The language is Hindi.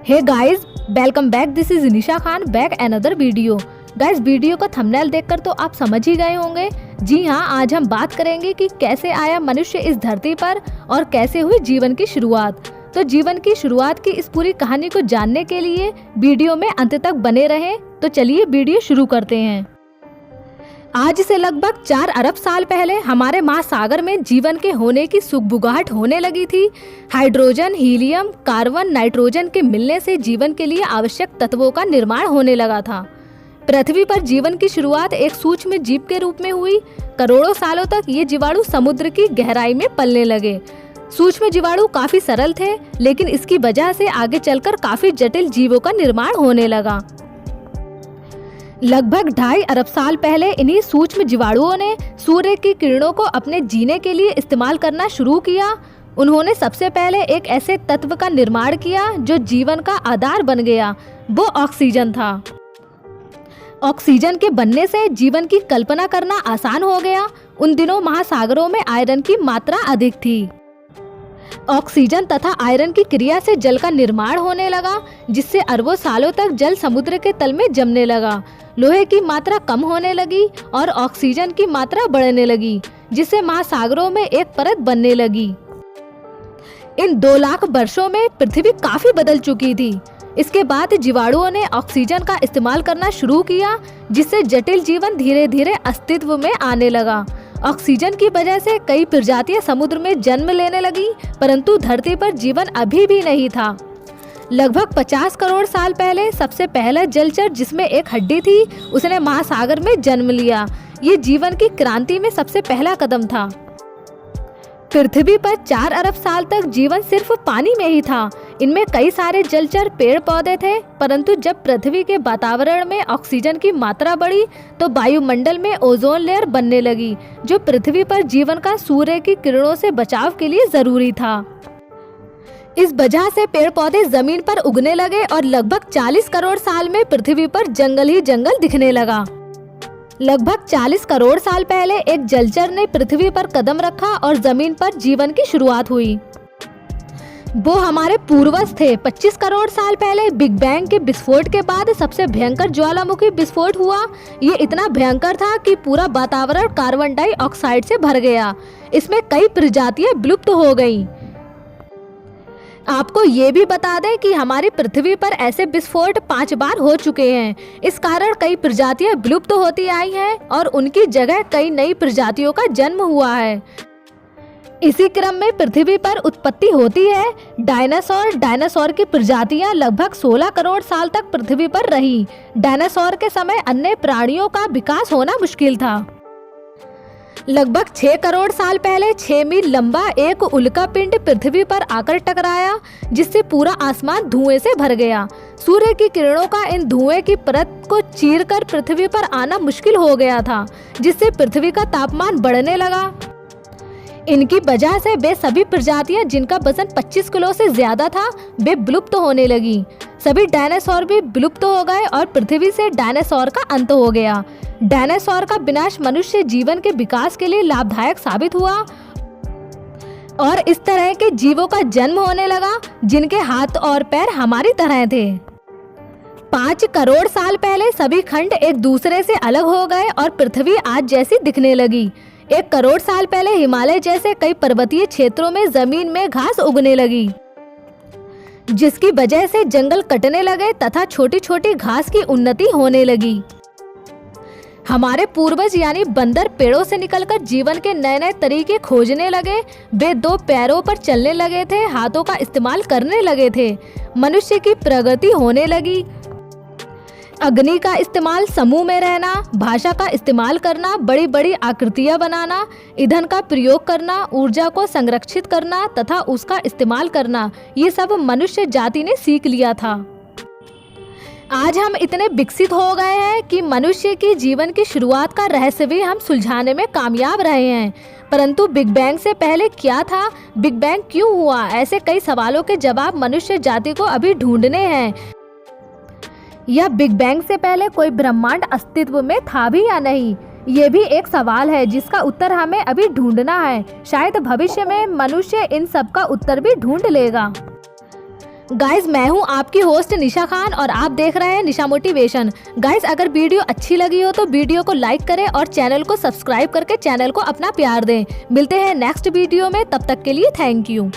Hey guys, welcome back. This is Nisha Khan back another video. Guys, video का थंबनेल देखकर तो आप समझ ही गए होंगे। जी हाँ, आज हम बात करेंगे कि कैसे आया मनुष्य इस धरती पर और कैसे हुई जीवन की शुरुआत। तो जीवन की शुरुआत की इस पूरी कहानी को जानने के लिए वीडियो में अंत तक बने रहें। तो चलिए वीडियो शुरू करते हैं। आज से लगभग 4 अरब साल पहले हमारे महासागर में जीवन के होने की सुगबुगाहट होने लगी थी। हाइड्रोजन, हीलियम, कार्बन, नाइट्रोजन के मिलने से जीवन के लिए आवश्यक तत्वों का निर्माण होने लगा था। पृथ्वी पर जीवन की शुरुआत एक सूक्ष्म जीव के रूप में हुई। करोड़ों सालों तक ये जीवाणु समुद्र की गहराई में पलने लगे। सूक्ष्म जीवाणु काफी सरल थे, लेकिन इसकी वजह से आगे चलकर काफी जटिल जीवों का निर्माण होने लगा। लगभग 2.5 अरब साल पहले इन्हीं सूक्ष्म जीवाणुओं ने सूर्य की किरणों को अपने जीने के लिए इस्तेमाल करना शुरू किया। उन्होंने सबसे पहले एक ऐसे तत्व का निर्माण किया जो जीवन का आधार बन गया। वो ऑक्सीजन था। ऑक्सीजन के बनने से जीवन की कल्पना करना आसान हो गया। उन दिनों महासागरों में आयरन की मात्रा अधिक थी। ऑक्सीजन तथा आयरन की क्रिया से जल का निर्माण होने लगा, जिससे अरबों सालों तक जल समुद्र के तल में जमने लगा। लोहे की मात्रा कम होने लगी और ऑक्सीजन की मात्रा बढ़ने लगी, जिससे महासागरों में एक परत बनने लगी। इन 2 लाख वर्षों में पृथ्वी काफी बदल चुकी थी। इसके बाद जीवाणुओं ने ऑक्सीजन का इस्तेमाल करना शुरू किया, जिससे जटिल जीवन धीरे धीरे अस्तित्व में आने लगा। ऑक्सीजन की वजह से कई प्रजातियां समुद्र में जन्म लेने लगी, परंतु धरती पर जीवन अभी भी नहीं था। लगभग 50 करोड़ साल पहले सबसे पहला जलचर, जिसमें एक हड्डी थी, उसने महासागर में जन्म लिया। ये जीवन की क्रांति में सबसे पहला कदम था। पृथ्वी पर 4 अरब साल तक जीवन सिर्फ पानी में ही था। इनमें कई सारे जलचर, पेड़ पौधे थे, परंतु जब पृथ्वी के वातावरण में ऑक्सीजन की मात्रा बढ़ी तो वायुमंडल में ओजोन लेयर बनने लगी, जो पृथ्वी पर जीवन का सूर्य की किरणों से बचाव के लिए जरूरी था। इस वजह से पेड़ पौधे जमीन पर उगने लगे और लगभग 40 करोड़ साल में पृथ्वी पर जंगल ही जंगल दिखने लगा। लगभग 40 करोड़ साल पहले एक जलचर ने पृथ्वी पर कदम रखा और जमीन पर जीवन की शुरुआत हुई। वो हमारे पूर्वज थे। 25 करोड़ साल पहले बिग बैंग के विस्फोट के बाद सबसे भयंकर ज्वालामुखी विस्फोट हुआ। ये इतना भयंकर था कि पूरा वातावरण कार्बन डाइऑक्साइड से भर गया। इसमें कई प्रजातियां विलुप्त हो गईं। आपको ये भी बता दें कि हमारी पृथ्वी पर ऐसे विस्फोट 5 बार हो चुके हैं। इस कारण कई प्रजातियां विलुप्त होती आई हैं और उनकी जगह कई नई प्रजातियों का जन्म हुआ है। इसी क्रम में पृथ्वी पर उत्पत्ति होती है डायनासोर। डायनासोर की प्रजातियां लगभग 16 करोड़ साल तक पृथ्वी पर रही। डायनासोर के समय अन्य प्राणियों का विकास होना मुश्किल था। लगभग 6 करोड़ साल पहले 6 मील लंबा एक उल्कापिंड पृथ्वी पर आकर टकराया, जिससे पूरा आसमान धुएं से भर गया। सूर्य की किरणों का इन धुएं की परत को चीरकर पृथ्वी पर आना मुश्किल हो गया था, जिससे पृथ्वी का तापमान बढ़ने लगा। इनकी वजह से वे सभी प्रजातियां जिनका वजन 25 किलो से ज्यादा था, वे विलुप्त होने लगी। सभी डायनासोर भी विलुप्त हो गए और पृथ्वी से डायनासोर का अंत हो गया। डायनासोर का विनाश मनुष्य जीवन के विकास के लिए लाभदायक साबित हुआ और इस तरह के जीवों का जन्म होने लगा, जिनके हाथ और पैर हमारी तरह थे। 5 करोड़ साल पहले सभी खंड एक दूसरे से अलग हो गए और पृथ्वी आज जैसी दिखने लगी। 1 करोड़ साल पहले हिमालय जैसे कई पर्वतीय क्षेत्रों में जमीन में घास उगने लगी, जिसकी वजह से जंगल कटने लगे तथा छोटी छोटी घास की उन्नति होने लगी। हमारे पूर्वज यानी बंदर पेड़ों से निकलकर जीवन के नए नए तरीके खोजने लगे। वे 2 पैरों पर चलने लगे थे, हाथों का इस्तेमाल करने लगे थे। मनुष्य की प्रगति होने लगी। अग्नि का इस्तेमाल, समूह में रहना, भाषा का इस्तेमाल करना, बड़ी बड़ी आकृतियां बनाना, ईंधन का प्रयोग करना, ऊर्जा को संरक्षित करना तथा उसका इस्तेमाल करना, ये सब मनुष्य जाति ने सीख लिया था। आज हम इतने विकसित हो गए हैं कि मनुष्य की जीवन की शुरुआत का रहस्य भी हम सुलझाने में कामयाब रहे हैं। परंतु बिग बैंग से पहले क्या था, बिग बैंग क्यों हुआ, ऐसे कई सवालों के जवाब मनुष्य जाति को अभी ढूंढने हैं। या बिग बैंग से पहले कोई ब्रह्मांड अस्तित्व में था भी या नहीं, ये भी एक सवाल है जिसका उत्तर हमें अभी ढूंढना है। शायद भविष्य में मनुष्य इन सब का उत्तर भी ढूंढ लेगा। गाइज मैं हूँ आपकी होस्ट निशा खान और आप देख रहे हैं निशा मोटिवेशन। गाइज अगर वीडियो अच्छी लगी हो तो वीडियो को लाइक करें और चैनल को सब्सक्राइब करके चैनल को अपना प्यार दें। मिलते हैं नेक्स्ट वीडियो में, तब तक के लिए थैंक यू।